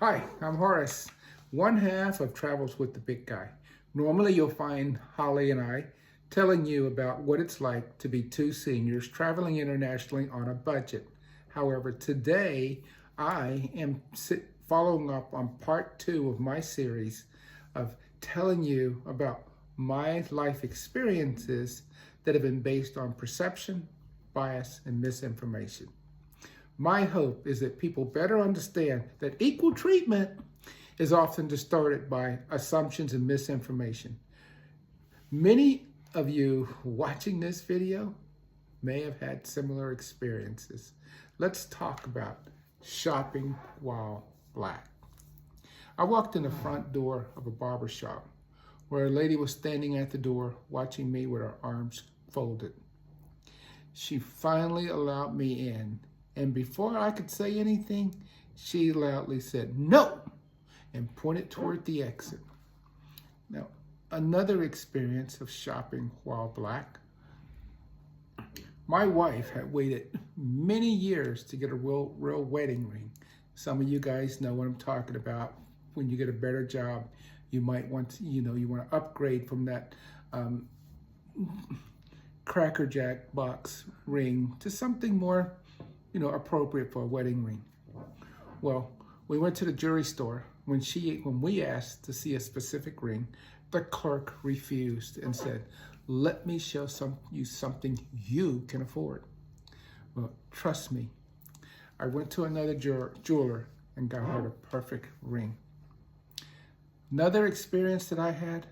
Hi, I'm Horace, one half of Travels with the Big Guy. Normally, you'll find Holly and I telling you about what it's like to be two seniors traveling internationally on a budget. However, today I am following up on part two of my series of telling you about my life experiences that have been based on perception, bias, and misinformation. My hope is that people better understand that equal treatment is often distorted by assumptions and misinformation. Many of you watching this video may have had similar experiences. Let's talk about shopping while black. I walked in the front door of a barber shop where a lady was standing at the door watching me with her arms folded. She finally allowed me in, and before I could say anything, she loudly said, "No," and pointed toward the exit. Now, another experience of shopping while black. My wife had waited many years to get a real wedding ring. Some of you guys know what I'm talking about. When you get a better job, you might want to, you want to upgrade from that Cracker Jack box ring to something more appropriate for a wedding ring. Well, we went to the jewelry store. When we asked to see a specific ring, the clerk refused and said, "Let me show you something you can afford." Well, trust me, I went to another jeweler and got her the perfect ring. Another experience that I had,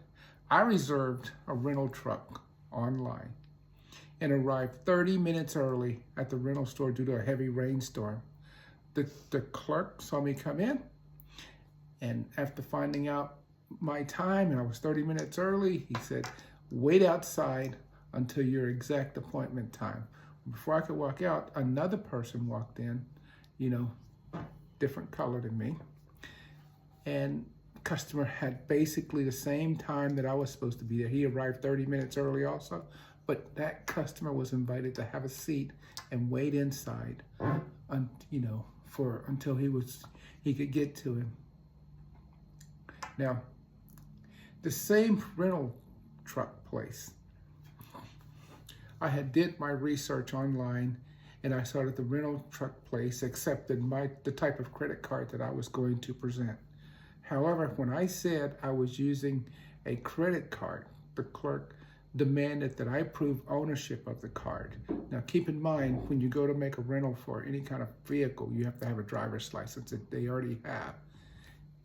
I reserved a rental truck online and arrived 30 minutes early at the rental store due to a heavy rainstorm. The clerk saw me come in, and after finding out my time and I was 30 minutes early, he said, "Wait outside until your exact appointment time." Before I could walk out, another person walked in, different color than me, and the customer had basically the same time that I was supposed to be there. He arrived 30 minutes early also, but that customer was invited to have a seat and wait inside, until he could get to him. Now, the same rental truck place, I had did my research online, and I saw that the rental truck place accepted the type of credit card that I was going to present. However, when I said I was using a credit card, the clerk demanded that I prove ownership of the card. Now, keep in mind, when you go to make a rental for any kind of vehicle, you have to have a driver's license that they already have.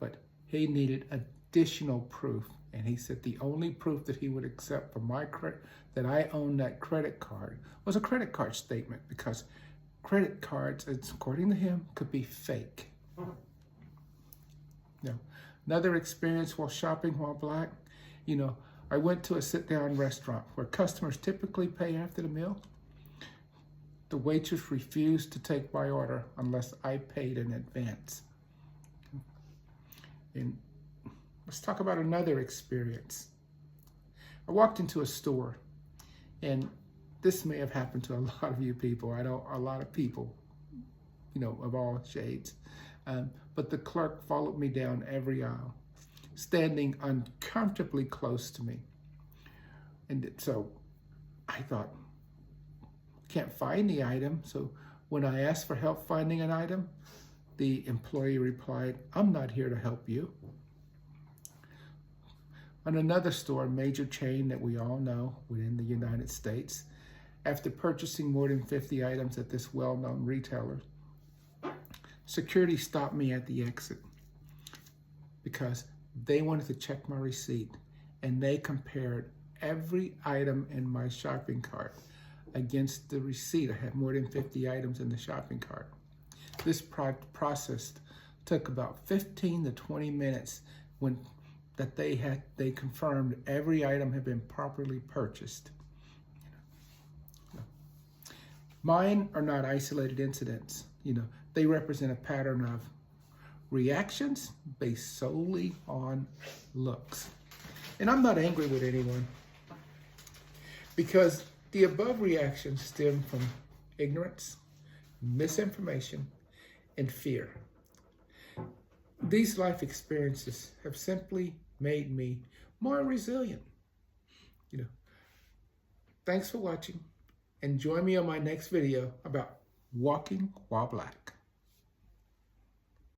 But he needed additional proof, and he said the only proof that he would accept for my credit, that I own that credit card, was a credit card statement, because credit cards, according to him, could be fake. Now, another experience while shopping while black, I went to a sit-down restaurant where customers typically pay after the meal. The waitress refused to take my order unless I paid in advance. And let's talk about another experience. I walked into a store, and this may have happened to a lot of you people. I know a lot of people, of all shades. But the clerk followed me down every aisle, standing uncomfortably close to me. And so I thought, can't find the item. So when I asked for help finding an item, the employee replied, "I'm not here to help you." On another store, a major chain that we all know within the United States, after purchasing more than 50 items at this well-known retailer, security stopped me at the exit because they wanted to check my receipt, and they compared every item in my shopping cart against the receipt. I had more than 50 items in the shopping cart. This process took about 15 to 20 minutes they confirmed every item had been properly purchased. Mine are not isolated incidents. They represent a pattern of reactions based solely on looks. And I'm not angry with anyone, because the above reactions stem from ignorance, misinformation, and fear. These life experiences have simply made me more resilient. You know, thanks for watching, and join me on my next video about walking while Black.